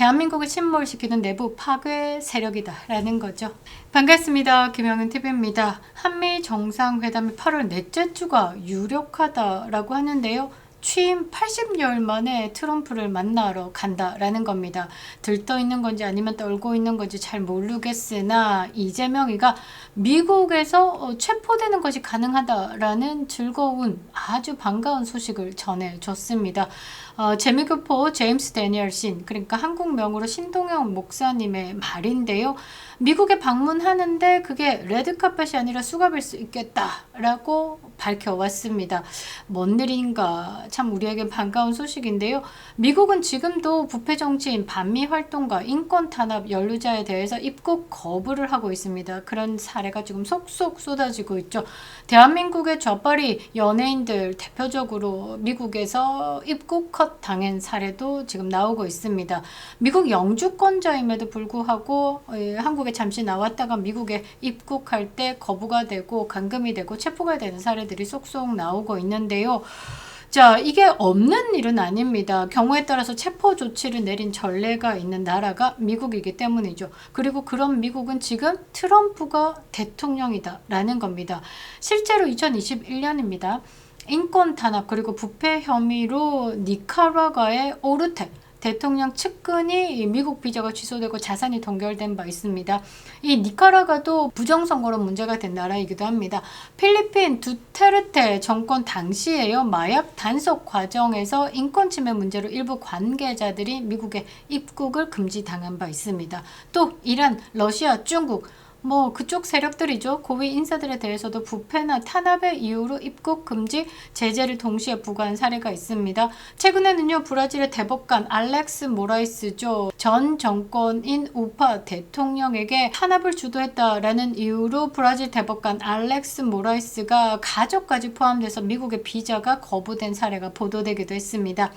대한민국을 침몰시키는 내부 파괴 세력이다라는 거죠. 반갑습니다. 김영은 TV입니다. 한미 정상회담이 8월 넷째 주가 유력하다라고 하는데요. 취임 80여일 만에 트럼프를 만나러 간다라는 겁니다. 들떠 있는 건지 아니면 떨고 있는 건지 잘 모르겠으나 이재명이가 미국에서 체포되는 것이 가능하다라는 즐거운 아주 반가운 소식을 전해줬습니다. 재미교포 제임스 데니얼신, 그러니까 한국명으로 신동영 목사님의 말인데요. 미국에 방문하는데 그게 레드카펫이 아니라 수갑일 수 있겠다라고 밝혀왔습니다. 뭔 일인가 참 우리에겐 반가운 소식인데요. 미국은 지금도 부패 정치인 반미 활동가 인권 탄압 연루자에 대해서 입국 거부를 하고 있습니다. 그런 사례가 지금 속속 쏟아지고 있죠. 대한민국의 좌빨이 연예인들 대표적으로 미국에서 입국 컷 당한 사례도 지금 나오고 있습니다. 미국 영주권자임에도 불구하고 한국에 잠시 나왔다가 미국에 입국할 때 거부가 되고 감금이 되고 체포가 되는 사례들이 속속 나오고 있는데요. 자, 이게 없는 일은 아닙니다. 경우에 따라서 체포 조치를 내린 전례가 있는 나라가 미국이기 때문이죠. 그리고 그런 미국은 지금 트럼프가 대통령이다라는 겁니다. 실제로 2021년입니다. 인권 탄압 그리고 부패 혐의로 니카라과의 오르테 대통령 측근이 미국 비자가 취소되고 자산이 동결된 바 있습니다. 이 니카라과도 부정선거로 문제가 된 나라이기도 합니다. 필리핀 두테르테 정권 당시에요. 마약 단속 과정에서 인권 침해 문제로 일부 관계자들이 미국에 입국을 금지당한 바 있습니다. 또 이란, 러시아, 중국 그쪽 세력들이죠. 고위 인사들에 대해서도 부패나 탄압의 이유로 입국 금지 제재를 동시에 부과한 사례가 있습니다. 최근에는요, 브라질의 대법관 알렉스 모라이스죠. 전 정권인 우파 대통령에게 탄압을 주도했다라는 이유로 브라질 대법관 알렉스 모라이스가 가족까지 포함돼서 미국의 비자가 거부된 사례가 보도되기도 했습니다.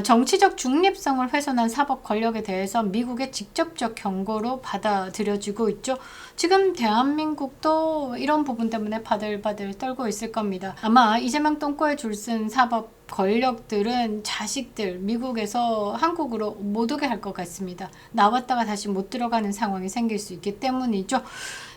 정치적 중립성을 훼손한 사법 권력에 대해서 미국의 직접적 경고로 받아들여지고 있죠. 지금 대한민국도 이런 부분 때문에 바들바들 떨고 있을 겁니다. 아마 이재명 똥꼬에 줄 쓴 사법 권력들은 자식들 미국에서 한국으로 못 오게 할 것 같습니다. 나왔다가 다시 못 들어가는 상황이 생길 수 있기 때문이죠.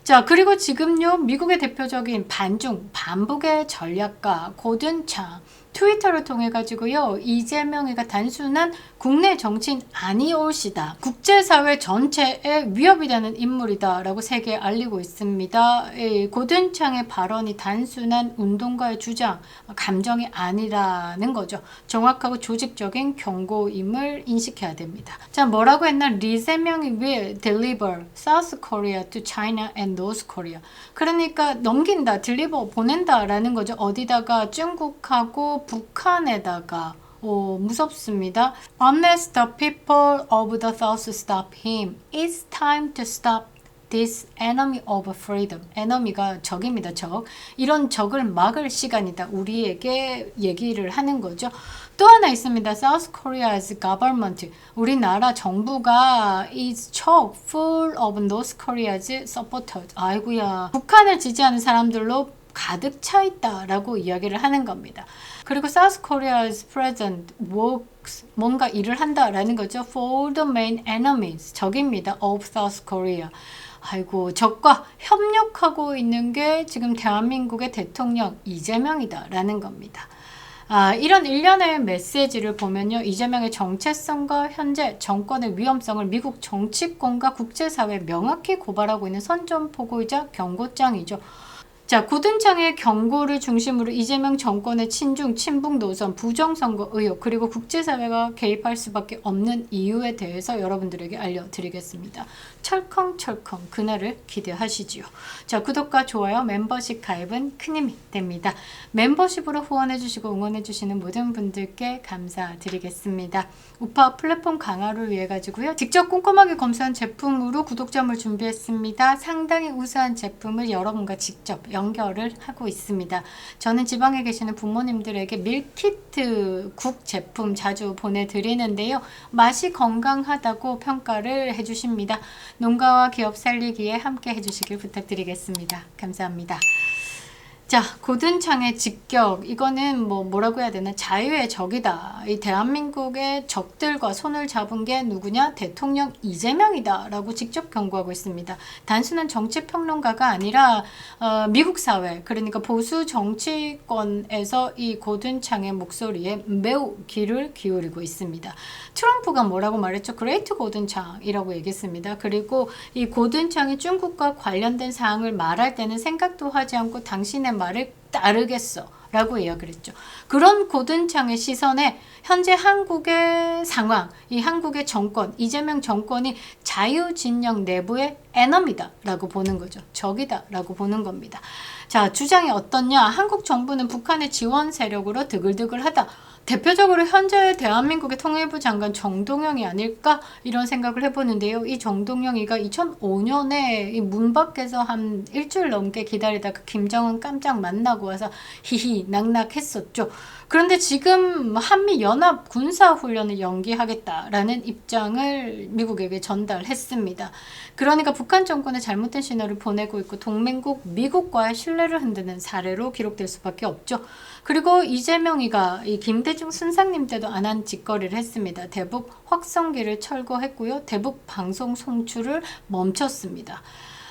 자, 그리고 지금요, 미국의 대표적인 반중, 반북의 전략가 고든창 트위터를 통해 가지고요, 이재명이가 단순한 국내 정치인 아니올시다, 국제사회 전체에 위협이 되는 인물이다라고 세계에 알리고 있습니다. 고든창의 발언이 단순한 운동가의 주장, 감정이 아니라는 거죠. 정확하고 조직적인 경고임을 인식해야 됩니다. 자, 뭐라고 했나? 이재명이 will deliver South Korea to China and North Korea. 그러니까 넘긴다, deliver, 보낸다라는 거죠. 어디다가 중국하고 북한에다가 무섭습니다. Unless the people of the South stop him, it's time to stop this enemy of freedom. enemy가 적입니다. 적. 이런 적을 막을 시간이다. 우리에게 얘기를 하는 거죠. 또 하나 있습니다. South Korea's government. 우리나라 정부가 is chock full of North Korea's supporters. 아이고야. 북한을 지지하는 사람들로 가득 차 있다라고 이야기를 하는 겁니다. 그리고 South Korea's president works, 뭔가 일을 한다라는 거죠. For the main enemies, 적입니다. of South Korea. 아이고, 적과 협력하고 있는 게 지금 대한민국의 대통령 이재명이다라는 겁니다. 이런 일련의 메시지를 보면요, 이재명의 정체성과 현재 정권의 위험성을 미국 정치권과 국제사회에 명확히 고발하고 있는 선전포고이자 경고장이죠. 자, 고든창의 경고를 중심으로 이재명 정권의 친중, 친북 노선, 부정선거 의혹, 그리고 국제사회가 개입할 수밖에 없는 이유에 대해서 여러분들에게 알려드리겠습니다. 철컹철컹 그날을 기대하시지요. 자, 구독과 좋아요, 멤버십 가입은 큰 힘이 됩니다. 멤버십으로 후원해주시고 응원해주시는 모든 분들께 감사드리겠습니다. 우파 플랫폼 강화를 위해 가지고요, 직접 꼼꼼하게 검수한 제품으로 구독점을 준비했습니다. 상당히 우수한 제품을 여러분과 직접 연결을 하고 있습니다. 저는 지방에 계시는 부모님들에게 밀키트 국 제품 자주 보내드리는데요. 맛이 건강하다고 평가를 해주십니다. 농가와 기업 살리기에 함께 해주시길 부탁드리겠습니다. 감사합니다. 자, 고든창의 직격. 이거는 뭐라고 해야 되나? 자유의 적이다. 이 대한민국의 적들과 손을 잡은 게 누구냐? 대통령 이재명이다. 라고 직접 경고하고 있습니다. 단순한 정치평론가가 아니라 미국 사회, 그러니까 보수 정치권에서 이 고든창의 목소리에 매우 귀를 기울이고 있습니다. 트럼프가 뭐라고 말했죠? 그레이트 고든창이라고 얘기했습니다. 그리고 이 고든창이 중국과 관련된 사항을 말할 때는 생각도 하지 않고 당신의 말을 따르겠어 라고 이야기를 했죠. 그런 고든창의 시선에 현재 한국의 상황, 이 한국의 정권, 이재명 정권이 자유진영 내부의 에너미다 라고 보는 거죠. 적이다 라고 보는 겁니다. 자, 주장이 어떻냐? 한국 정부는 북한의 지원 세력으로 드글드글하다. 대표적으로 현재 대한민국의 통일부 장관 정동영이 아닐까 이런 생각을 해보는데요. 이 정동영이가 2005년에 이 문 밖에서 한 일주일 넘게 기다리다가 김정은 깜짝 만나고 와서 히히 낙낙했었죠. 그런데 지금 한미 연합 군사훈련을 연기하겠다라는 입장을 미국에게 전달했습니다. 그러니까 북한 정권의 잘못된 신호를 보내고 있고 동맹국 미국과의 신뢰를 흔드는 사례로 기록될 수밖에 없죠. 그리고 이재명이가 이 김대중 순상님 때도 안 한 짓거리를 했습니다. 대북 확성기를 철거했고요. 대북 방송 송출을 멈췄습니다.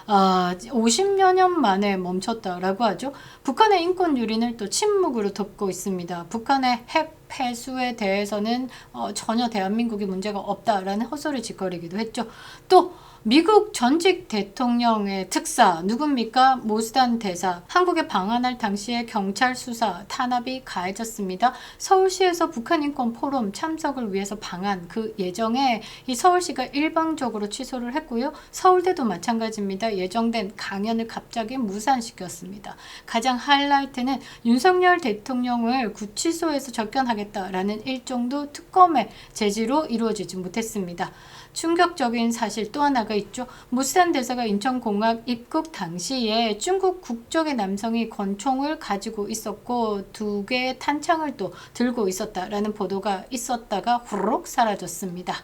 50여 년 만에 멈췄다라고 하죠. 북한의 인권 유린을 또 침묵으로 덮고 있습니다. 북한의 핵 폐수에 대해서는 전혀 대한민국이 문제가 없다라는 헛소리 짓거리기도 했죠. 또 미국 전직 대통령의 특사 누굽니까? 모스단 대사. 한국에 방한할 당시에 경찰 수사 탄압이 가해졌습니다. 서울시에서 북한인권 포럼 참석을 위해서 방한 그 예정에 이 서울시가 일방적으로 취소를 했고요. 서울대도 마찬가지입니다. 예정된 강연을 갑자기 무산시켰습니다. 가장 하이라이트는 윤석열 대통령을 구치소에서 접견하겠다라는 일정도 특검의 제지로 이루어지지 못했습니다. 충격적인 사실 또 하나가 있죠. 모스단 대사가 인천공항 입국 당시에 중국 국적의 남성이 권총을 가지고 있었고 2개의 탄창을 또 들고 있었다라는 보도가 있었다가 후루룩 사라졌습니다.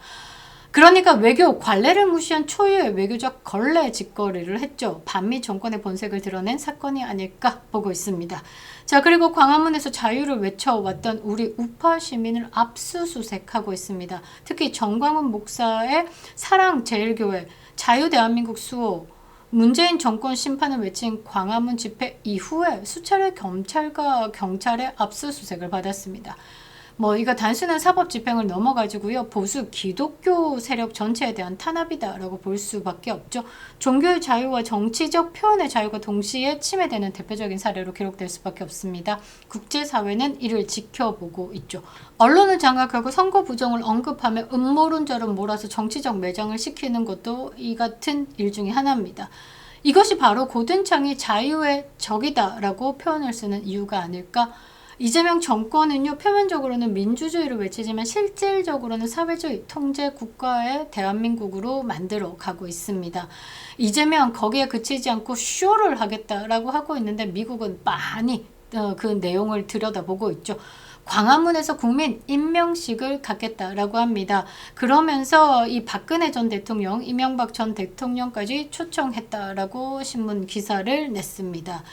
그러니까 외교 관례를 무시한 초유의 외교적 걸레 짓거리를 했죠. 반미 정권의 본색을 드러낸 사건이 아닐까 보고 있습니다. 자, 그리고 광화문에서 자유를 외쳐왔던 우리 우파 시민을 압수수색하고 있습니다. 특히 정광훈 목사의 사랑제일교회 자유대한민국 수호 문재인 정권 심판을 외친 광화문 집회 이후에 수차례 검찰과 경찰의 압수수색을 받았습니다. 이거 단순한 사법 집행을 넘어가지고요. 보수 기독교 세력 전체에 대한 탄압이다라고 볼 수밖에 없죠. 종교의 자유와 정치적 표현의 자유가 동시에 침해되는 대표적인 사례로 기록될 수밖에 없습니다. 국제사회는 이를 지켜보고 있죠. 언론을 장악하고 선거 부정을 언급하며 음모론자로 몰아서 정치적 매장을 시키는 것도 이 같은 일 중에 하나입니다. 이것이 바로 고든창이 자유의 적이다라고 표현을 쓰는 이유가 아닐까? 이재명 정권은요, 표면적으로는 민주주의를 외치지만 실질적으로는 사회주의 통제 국가의 대한민국으로 만들어 가고 있습니다. 이재명 거기에 그치지 않고 쇼를 하겠다라고 하고 있는데 미국은 많이 그 내용을 들여다보고 있죠. 광화문에서 국민 임명식을 갖겠다라고 합니다. 그러면서 이 박근혜 전 대통령, 이명박 전 대통령까지 초청했다라고 신문 기사를 냈습니다.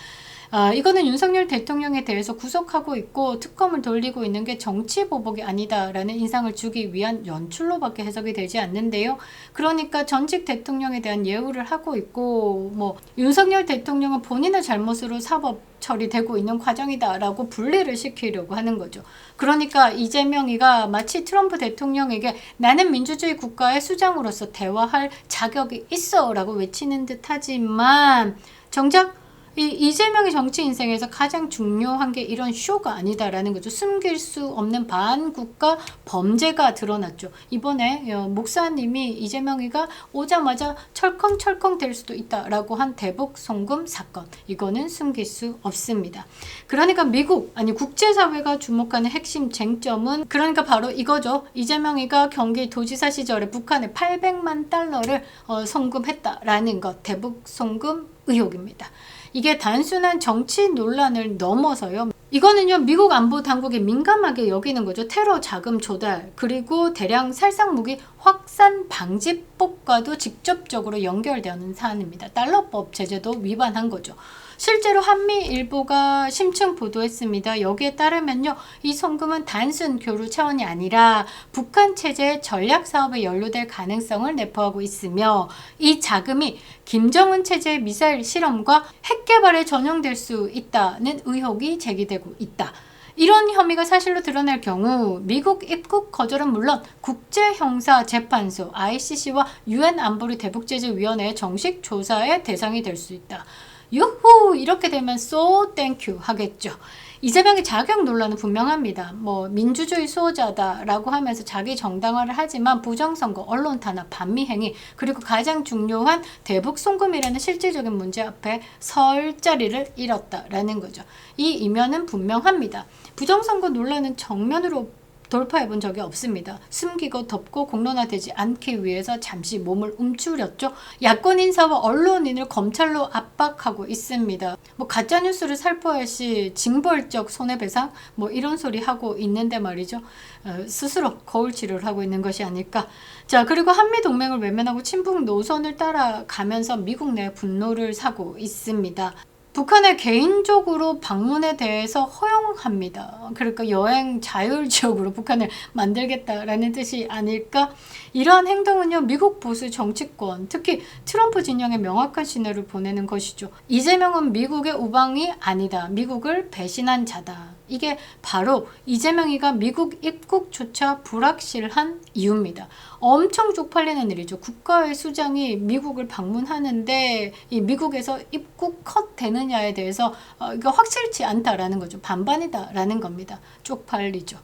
이거는 윤석열 대통령에 대해서 구속하고 있고 특검을 돌리고 있는 게 정치 보복이 아니다라는 인상을 주기 위한 연출로밖에 해석이 되지 않는데요. 그러니까 전직 대통령에 대한 예우를 하고 있고 윤석열 대통령은 본인의 잘못으로 사법 처리되고 있는 과정이다라고 분리를 시키려고 하는 거죠. 그러니까 이재명이가 마치 트럼프 대통령에게 나는 민주주의 국가의 수장으로서 대화할 자격이 있어 라고 외치는 듯 하지만 정작 이재명의 정치 인생에서 가장 중요한 게 이런 쇼가 아니다라는 거죠. 숨길 수 없는 반국가 범죄가 드러났죠. 이번에 목사님이 이재명이가 오자마자 철컹철컹 될 수도 있다라고 한 대북 송금 사건. 이거는 숨길 수 없습니다. 그러니까 미국, 아니 국제사회가 주목하는 핵심 쟁점은 그러니까 바로 이거죠. 이재명이가 경기도지사 시절에 북한에 800만 달러를 송금했다라는 것. 대북 송금 의혹입니다. 이게 단순한 정치 논란을 넘어서요. 이거는요, 미국 안보 당국이 민감하게 여기는 거죠. 테러 자금 조달, 그리고 대량 살상무기 확산 방지법과도 직접적으로 연결되는 사안입니다. 달러법 제재도 위반한 거죠. 실제로 한미일보가 심층 보도했습니다. 여기에 따르면요, 이 송금은 단순 교류 차원이 아니라 북한 체제의 전략 사업에 연루될 가능성을 내포하고 있으며, 이 자금이 김정은 체제의 미사일 실험과 핵 개발에 전용될 수 있다는 의혹이 제기되고 있다. 이런 혐의가 사실로 드러날 경우 미국 입국 거절은 물론 국제형사재판소 ICC와 UN 안보리 대북제재위원회의 정식 조사의 대상이 될 수 있다. 유후, 이렇게 되면 so thank you 하겠죠. 이재명의 자격 논란은 분명합니다. 민주주의 수호자다라고 하면서 자기 정당화를 하지만 부정선거, 언론 탄압, 반미행위, 그리고 가장 중요한 대북 송금이라는 실질적인 문제 앞에 설 자리를 잃었다라는 거죠. 이 이면은 분명합니다. 부정선거 논란은 정면으로 돌파해 본 적이 없습니다. 숨기고 덮고 공론화되지 않기 위해서 잠시 몸을 움츠렸죠. 야권 인사와 언론인을 검찰로 압박하고 있습니다. 가짜뉴스를 살포할 시 징벌적 손해배상 이런 소리 하고 있는데 말이죠. 스스로 거울 치료를 하고 있는 것이 아닐까. 자, 그리고 한미동맹을 외면하고 친북 노선을 따라가면서 미국 내 분노를 사고 있습니다. 북한의 개인적으로 방문에 대해서 허용합니다. 그러니까 여행 자율 지역으로 북한을 만들겠다라는 뜻이 아닐까? 이러한 행동은요, 미국 보수 정치권, 특히 트럼프 진영에 명확한 신호를 보내는 것이죠. 이재명은 미국의 우방이 아니다. 미국을 배신한 자다. 이게 바로 이재명이가 미국 입국조차 불확실한 이유입니다. 엄청 쪽팔리는 일이죠. 국가의 수장이 미국을 방문하는데 이 미국에서 입국 컷 되느냐에 대해서 이거 확실치 않다라는 거죠. 반반이다라는 겁니다. 쪽팔리죠.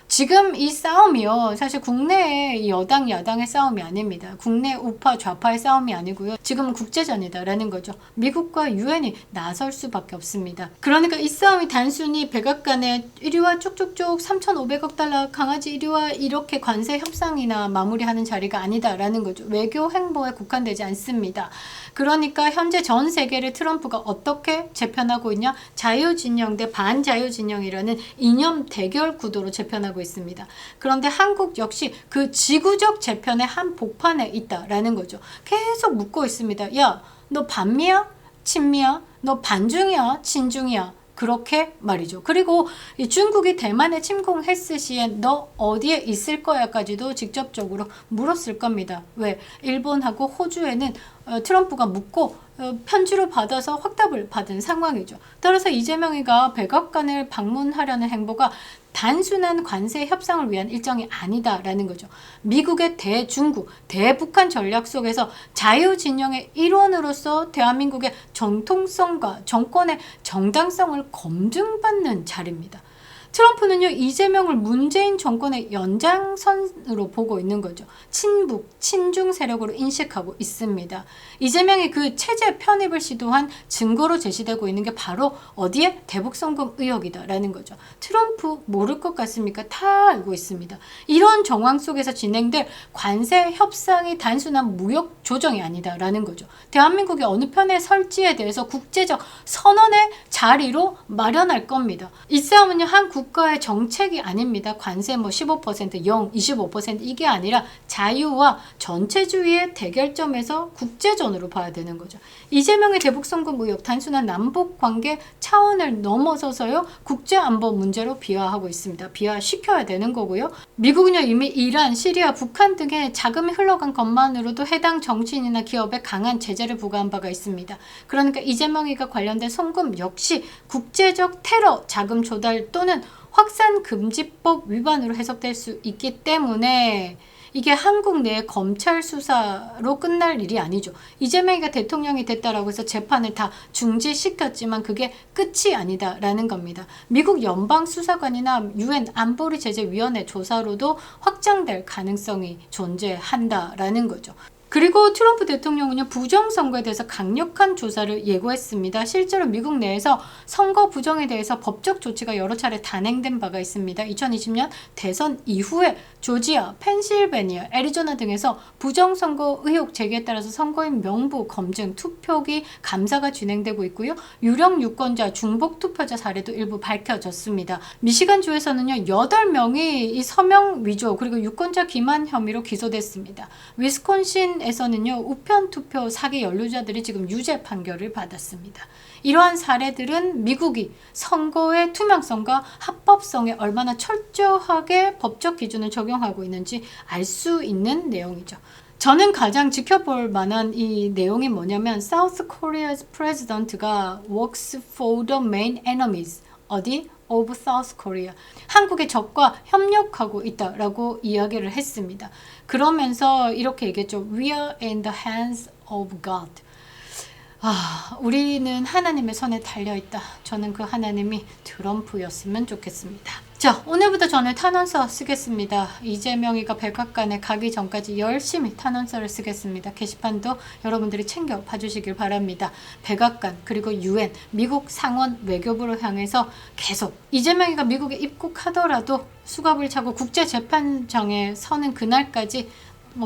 지금 이 싸움이요, 사실 국내의 여당 야당의 싸움이 아닙니다. 국내 우파 좌파의 싸움이 아니고요, 지금은 국제전이다라는 거죠. 미국과 유엔이 나설 수밖에 없습니다. 그러니까 이 싸움이 단순히 백악관의 이리와 쭉쭉쭉 3,500억 달러 강아지 이리와 이렇게 관세 협상이나 마무리하는 자리가 아니다라는 거죠. 외교 행보에 국한되지 않습니다. 그러니까 현재 전 세계를 트럼프가 어떻게 재편하고 있냐? 자유진영 대 반자유진영이라는 이념 대결 구도로 재편하고 있습니다. 그런데 한국 역시 그 지구적 재편의 한 복판에 있다라는 거죠. 계속 묻고 있습니다. 야, 너 반미야? 친미야? 너 반중이야? 친중이야? 그렇게 말이죠. 그리고 이 중국이 대만에 침공했을 시에 너 어디에 있을 거야까지도 직접적으로 물었을 겁니다. 왜? 일본하고 호주에는 트럼프가 묻고 편지로 받아서 확답을 받은 상황이죠. 따라서 이재명이가 백악관을 방문하려는 행보가 단순한 관세 협상을 위한 일정이 아니다라는 거죠. 미국의 대중국, 대북한 전략 속에서 자유진영의 일원으로서 대한민국의 정통성과 정권의 정당성을 검증받는 자리입니다. 트럼프는요, 이재명을 문재인 정권의 연장선으로 보고 있는 거죠. 친북, 친중 세력으로 인식하고 있습니다. 이재명이 그 체제 편입을 시도한 증거로 제시되고 있는 게 바로 어디에? 대북송금 의혹이다라는 거죠. 트럼프 모를 것 같습니까? 다 알고 있습니다. 이런 정황 속에서 진행될 관세 협상이 단순한 무역 조정이 아니다라는 거죠. 대한민국이 어느 편에 설지에 대해서 국제적 선언의 자리로 마련할 겁니다. 이 싸움은요, 한 국가의 정책이 아닙니다. 관세 15%, 0, 25% 이게 아니라 자유와 전체주의의 대결점에서 국제전으로 봐야 되는 거죠. 이재명의 대북송금 의혹 단순한 남북관계 차원을 넘어서서요, 국제안보 문제로 비화하고 있습니다. 비화시켜야 되는 거고요. 미국은요, 이미 이란, 시리아, 북한 등의 자금이 흘러간 것만으로도 해당 정치인이나 기업에 강한 제재를 부과한 바가 있습니다. 그러니까 이재명이가 관련된 송금 역시 국제적 테러 자금 조달 또는 확산금지법 위반으로 해석될 수 있기 때문에 이게 한국 내 검찰 수사로 끝날 일이 아니죠. 이재명이가 대통령이 됐다라고 해서 재판을 다 중지시켰지만 그게 끝이 아니다라는 겁니다. 미국 연방수사관이나 UN 안보리 제재위원회 조사로도 확장될 가능성이 존재한다라는 거죠. 그리고 트럼프 대통령은요, 부정선거에 대해서 강력한 조사를 예고했습니다. 실제로 미국 내에서 선거 부정에 대해서 법적 조치가 여러 차례 단행된 바가 있습니다. 2020년 대선 이후에 조지아, 펜실베니아, 애리조나 등에서 부정선거 의혹 제기에 따라서 선거인 명부 검증, 투표기 감사가 진행되고 있고요. 유력 유권자, 중복 투표자 사례도 일부 밝혀졌습니다. 미시간주에서는요, 8명이 이 서명 위조 그리고 유권자 기만 혐의로 기소됐습니다. 위스콘신 에서는요, 우편 투표 사기 연루자들이 지금 유죄 판결을 받았습니다. 이러한 사례들은 미국이 선거의 투명성과 합법성에 얼마나 철저하게 법적 기준을 적용하고 있는지 알 수 있는 내용이죠. 저는 가장 지켜볼 만한 이 내용이 뭐냐면 South Korea's president가 works for the main enemies 어디? of South Korea. 한국의 적과 협력하고 있다라고 이야기를 했습니다. 그러면서 이렇게 얘기했죠. We are in the hands of God. 우리는 하나님의 손에 달려있다. 저는 그 하나님이 트럼프였으면 좋겠습니다. 자, 오늘부터 저는 탄원서 쓰겠습니다. 이재명이가 백악관에 가기 전까지 열심히 탄원서를 쓰겠습니다. 게시판도 여러분들이 챙겨 봐주시길 바랍니다. 백악관 그리고 UN, 미국 상원 외교부를 향해서 계속 이재명이가 미국에 입국하더라도 수갑을 차고 국제재판정에 서는 그날까지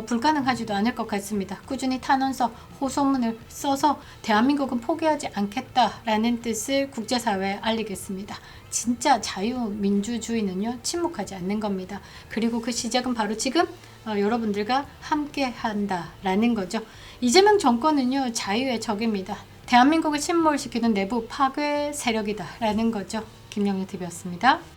불가능하지도 않을 것 같습니다. 꾸준히 탄원서, 호소문을 써서 대한민국은 포기하지 않겠다라는 뜻을 국제사회에 알리겠습니다. 진짜 자유민주주의는요, 침묵하지 않는 겁니다. 그리고 그 시작은 바로 지금 여러분들과 함께 한다라는 거죠. 이재명 정권은요, 자유의 적입니다. 대한민국을 침몰시키는 내부 파괴 세력이다라는 거죠. 김영희 TV였습니다.